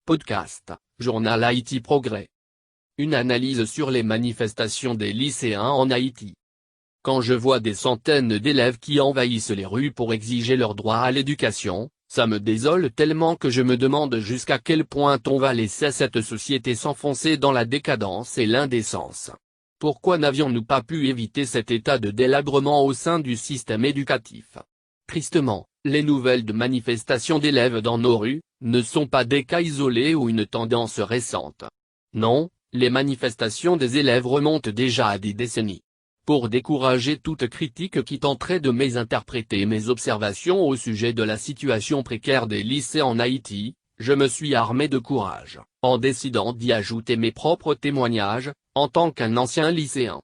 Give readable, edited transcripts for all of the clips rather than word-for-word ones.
Podcast, Journal Haïti Progrès. Une analyse sur les manifestations des lycéens en Haïti. Quand je vois des centaines d'élèves qui envahissent les rues pour exiger leur droit à l'éducation, ça me désole tellement que je me demande jusqu'à quel point on va laisser cette société s'enfoncer dans la décadence et l'indécence. Pourquoi n'avions-nous pas pu éviter cet état de délabrement au sein du système éducatif? Tristement, les nouvelles de manifestations d'élèves dans nos rues ne sont pas des cas isolés ou une tendance récente. Non, les manifestations des élèves remontent déjà à des décennies. Pour décourager toute critique qui tenterait de mésinterpréter mes observations au sujet de la situation précaire des lycées en Haïti, je me suis armé de courage, en décidant d'y ajouter mes propres témoignages, en tant qu'un ancien lycéen.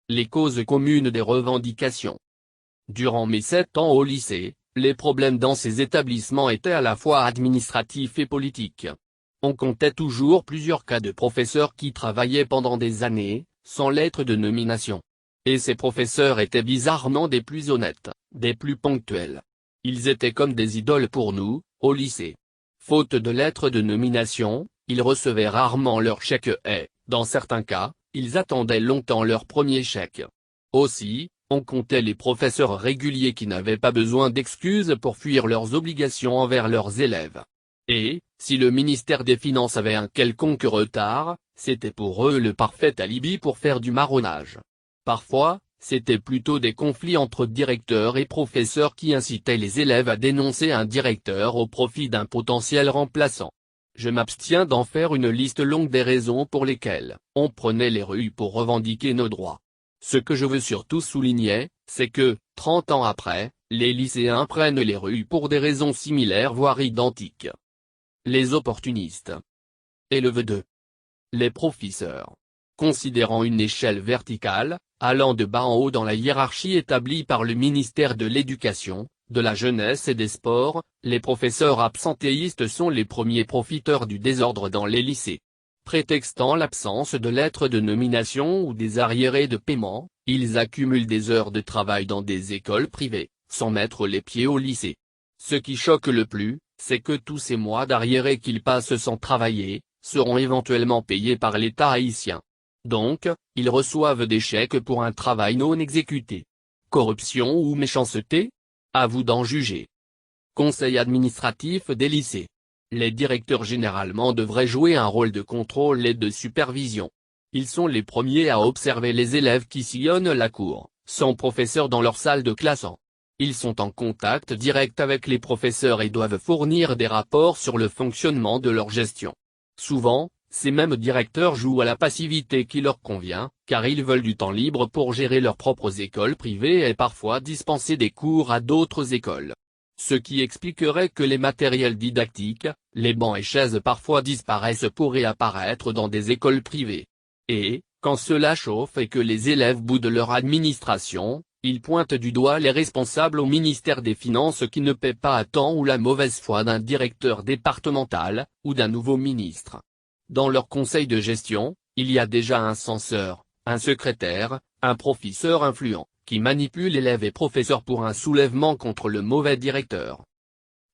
Les causes communes des revendications. Durant mes 7 ans au lycée, les problèmes dans ces établissements étaient à la fois administratifs et politiques. On comptait toujours plusieurs cas de professeurs qui travaillaient pendant des années, sans lettre de nomination. Et ces professeurs étaient bizarrement des plus honnêtes, des plus ponctuels. Ils étaient comme des idoles pour nous, au lycée. Faute de lettre de nomination, ils recevaient rarement leur chèque et, dans certains cas, ils attendaient longtemps leur premier chèque. Aussi, on comptait les professeurs réguliers qui n'avaient pas besoin d'excuses pour fuir leurs obligations envers leurs élèves. Et, si le ministère des Finances avait un quelconque retard, c'était pour eux le parfait alibi pour faire du marronnage. Parfois, c'était plutôt des conflits entre directeurs et professeurs qui incitaient les élèves à dénoncer un directeur au profit d'un potentiel remplaçant. Je m'abstiens d'en faire une liste longue des raisons pour lesquelles on prenait les rues pour revendiquer nos droits. Ce que je veux surtout souligner, c'est que, 30 ans après, les lycéens prennent les rues pour des raisons similaires voire identiques. Les opportunistes. Élèves 2. Les professeurs. Considérant une échelle verticale, allant de bas en haut dans la hiérarchie établie par le ministère de l'Éducation, de la Jeunesse et des Sports, les professeurs absentéistes sont les premiers profiteurs du désordre dans les lycées. Prétextant l'absence de lettres de nomination ou des arriérés de paiement, ils accumulent des heures de travail dans des écoles privées, sans mettre les pieds au lycée. Ce qui choque le plus, c'est que tous ces mois d'arriérés qu'ils passent sans travailler, seront éventuellement payés par l'État haïtien. Donc, ils reçoivent des chèques pour un travail non exécuté. Corruption ou méchanceté? À vous d'en juger. Conseil administratif des lycées. Les directeurs généralement devraient jouer un rôle de contrôle et de supervision. Ils sont les premiers à observer les élèves qui sillonnent la cour, sans professeur dans leur salle de classe. Ils sont en contact direct avec les professeurs et doivent fournir des rapports sur le fonctionnement de leur gestion. Souvent, ces mêmes directeurs jouent à la passivité qui leur convient, car ils veulent du temps libre pour gérer leurs propres écoles privées et parfois dispenser des cours à d'autres écoles. Ce qui expliquerait que les matériels didactiques, les bancs et chaises parfois disparaissent pour réapparaître dans des écoles privées. Et, quand cela chauffe et que les élèves boudent leur administration, ils pointent du doigt les responsables au ministère des Finances qui ne paient pas à temps ou la mauvaise foi d'un directeur départemental, ou d'un nouveau ministre. Dans leur conseil de gestion, il y a déjà un censeur, un secrétaire, un professeur influent, qui manipule élèves et professeurs pour un soulèvement contre le mauvais directeur.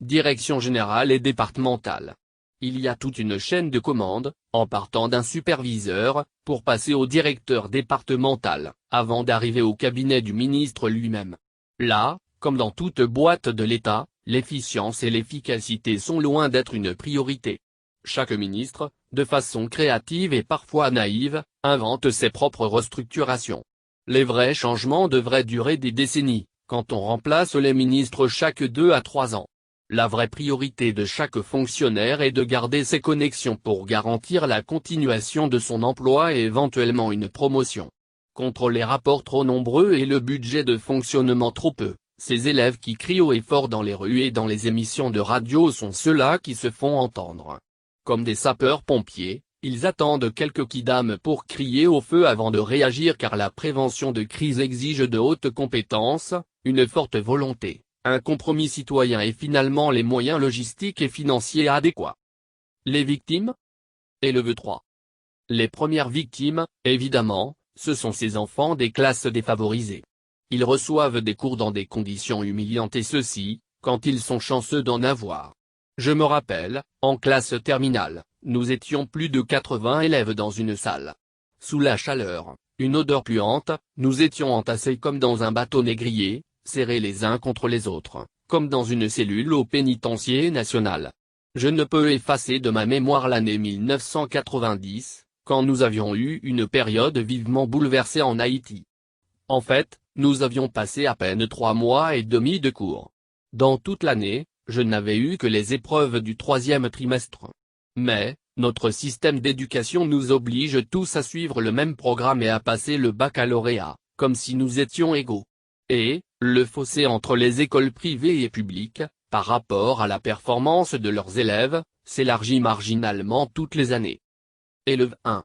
Direction générale et départementale. Il y a toute une chaîne de commandes, en partant d'un superviseur, pour passer au directeur départemental, avant d'arriver au cabinet du ministre lui-même. Là, comme dans toute boîte de l'État, l'efficience et l'efficacité sont loin d'être une priorité. Chaque ministre, de façon créative et parfois naïve, invente ses propres restructurations. Les vrais changements devraient durer des décennies, quand on remplace les ministres chaque 2 à 3 ans. La vraie priorité de chaque fonctionnaire est de garder ses connexions pour garantir la continuation de son emploi et éventuellement une promotion. Contre les rapports trop nombreux et le budget de fonctionnement trop peu, ces élèves qui crient haut et fort dans les rues et dans les émissions de radio sont ceux-là qui se font entendre. Comme des sapeurs-pompiers, ils attendent quelques quidam pour crier au feu avant de réagir car la prévention de crise exige de hautes compétences, une forte volonté, un compromis citoyen et finalement les moyens logistiques et financiers adéquats. Les victimes? Élèves 3. Les premières victimes, évidemment, ce sont ces enfants des classes défavorisées. Ils reçoivent des cours dans des conditions humiliantes et ceci, quand ils sont chanceux d'en avoir. Je me rappelle, en classe terminale, nous étions plus de 80 élèves dans une salle. Sous la chaleur, une odeur puante, nous étions entassés comme dans un bateau négrier, serrés les uns contre les autres, comme dans une cellule au pénitencier national. Je ne peux effacer de ma mémoire l'année 1990, quand nous avions eu une période vivement bouleversée en Haïti. En fait, nous avions passé à peine 3 mois et demi de cours. Dans toute l'année, je n'avais eu que les épreuves du 3e trimestre. Mais, notre système d'éducation nous oblige tous à suivre le même programme et à passer le baccalauréat, comme si nous étions égaux. Et, le fossé entre les écoles privées et publiques, par rapport à la performance de leurs élèves, s'élargit marginalement toutes les années. Élève 1.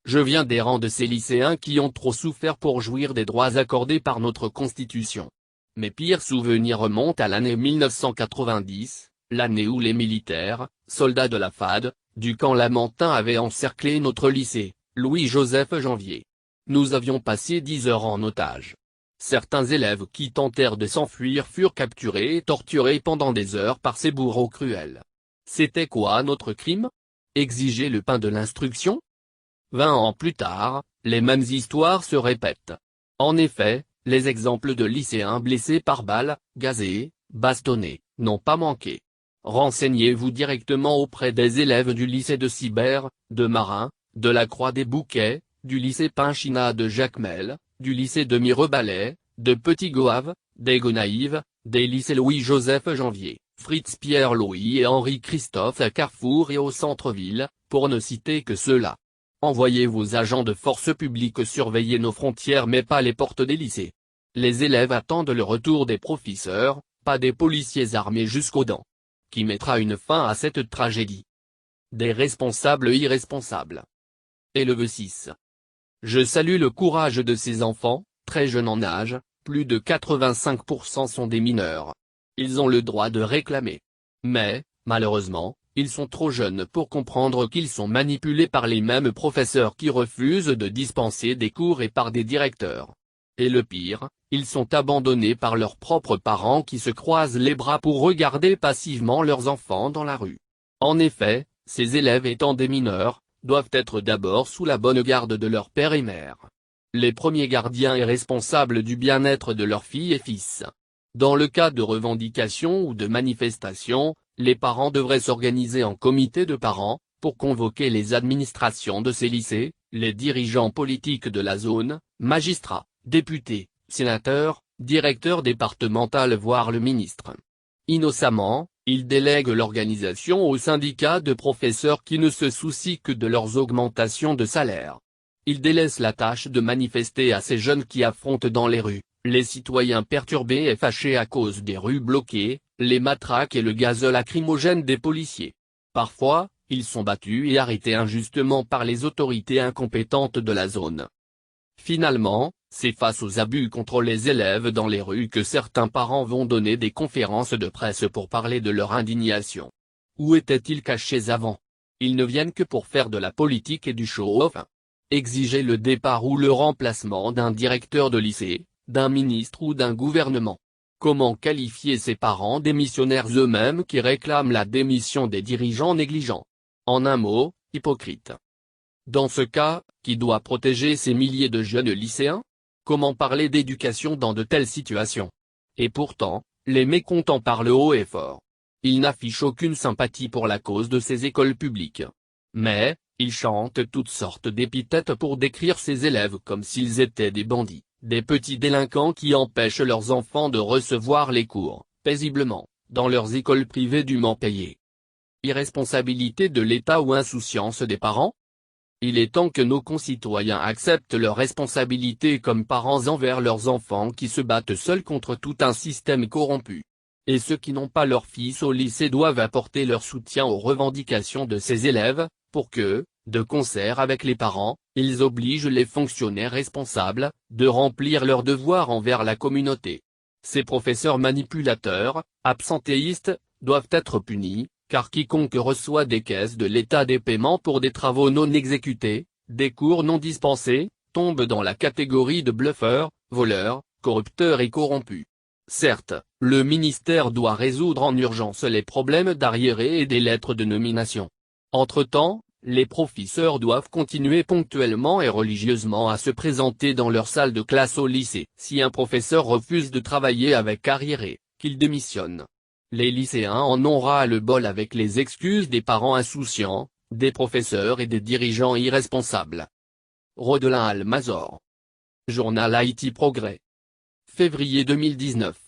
Je viens des rangs de ces lycéens qui ont trop souffert pour jouir des droits accordés par notre Constitution. Mes pires souvenirs remontent à l'année 1990, l'année où les militaires, soldats de la FAD, du camp Lamentin avaient encerclé notre lycée, Louis-Joseph Janvier. Nous avions passé 10 heures en otage. Certains élèves qui tentèrent de s'enfuir furent capturés et torturés pendant des heures par ces bourreaux cruels. C'était quoi notre crime? Exiger le pain de l'instruction? 20 ans plus tard, les mêmes histoires se répètent. En effet, les exemples de lycéens blessés par balles, gazés, bastonnés, n'ont pas manqué. Renseignez-vous directement auprès des élèves du lycée de Cibert, de Marin, de la Croix-des-Bouquets, du lycée Pinchina de Jacmel, du lycée de Mirebalais, de Petit-Goâve, des Gonaïves, des lycées Louis-Joseph Janvier, Fritz-Pierre-Louis et Henri-Christophe à Carrefour et au centre-ville, pour ne citer que ceux-là. Envoyez vos agents de force publique surveiller nos frontières mais pas les portes des lycées. Les élèves attendent le retour des professeurs, pas des policiers armés jusqu'aux dents. Qui mettra une fin à cette tragédie? Des responsables irresponsables. Élève 6. Je salue le courage de ces enfants, très jeunes en âge, plus de 85% sont des mineurs. Ils ont le droit de réclamer. Mais, malheureusement, ils sont trop jeunes pour comprendre qu'ils sont manipulés par les mêmes professeurs qui refusent de dispenser des cours et par des directeurs. Et le pire, ils sont abandonnés par leurs propres parents qui se croisent les bras pour regarder passivement leurs enfants dans la rue. En effet, ces élèves étant des mineurs, doivent être d'abord sous la bonne garde de leur père et mère. Les premiers gardiens et responsables du bien-être de leurs filles et fils. Dans le cas de revendications ou de manifestations, les parents devraient s'organiser en comité de parents, pour convoquer les administrations de ces lycées, les dirigeants politiques de la zone, magistrats, députés, sénateurs, directeurs départementaux voire le ministre. Innocemment, ils délèguent l'organisation aux syndicats de professeurs qui ne se soucient que de leurs augmentations de salaire. Ils délaissent la tâche de manifester à ces jeunes qui affrontent dans les rues, les citoyens perturbés et fâchés à cause des rues bloquées, les matraques et le gaz lacrymogène des policiers. Parfois, ils sont battus et arrêtés injustement par les autorités incompétentes de la zone. Finalement, c'est face aux abus contre les élèves dans les rues que certains parents vont donner des conférences de presse pour parler de leur indignation. Où étaient-ils cachés avant? Ils ne viennent que pour faire de la politique et du show-off. Exiger le départ ou le remplacement d'un directeur de lycée, d'un ministre ou d'un gouvernement. Comment qualifier ces parents démissionnaires eux-mêmes qui réclament la démission des dirigeants négligents? En un mot, hypocrite. Dans ce cas, qui doit protéger ces milliers de jeunes lycéens? Comment parler d'éducation dans de telles situations? Et pourtant, les mécontents parlent haut et fort. Ils n'affichent aucune sympathie pour la cause de ces écoles publiques. Mais, ils chantent toutes sortes d'épithètes pour décrire ces élèves comme s'ils étaient des bandits, des petits délinquants qui empêchent leurs enfants de recevoir les cours, paisiblement, dans leurs écoles privées dûment payées. Irresponsabilité de l'État ou insouciance des parents? Il est temps que nos concitoyens acceptent leurs responsabilités comme parents envers leurs enfants qui se battent seuls contre tout un système corrompu. Et ceux qui n'ont pas leurs fils au lycée doivent apporter leur soutien aux revendications de ces élèves, pour que, de concert avec les parents, ils obligent les fonctionnaires responsables, de remplir leurs devoirs envers la communauté. Ces professeurs manipulateurs, absentéistes, doivent être punis, car quiconque reçoit des caisses de l'État des paiements pour des travaux non exécutés, des cours non dispensés, tombe dans la catégorie de bluffeurs, voleurs, corrupteurs et corrompus. Certes, le ministère doit résoudre en urgence les problèmes d'arriérés et des lettres de nomination. Entre-temps, les professeurs doivent continuer ponctuellement et religieusement à se présenter dans leur salle de classe au lycée. Si un professeur refuse de travailler avec arriérés, qu'il démissionne. Les lycéens en ont ras le bol avec les excuses des parents insouciants, des professeurs et des dirigeants irresponsables. Rodelin Almazor. Journal Haïti Progrès. Février 2019.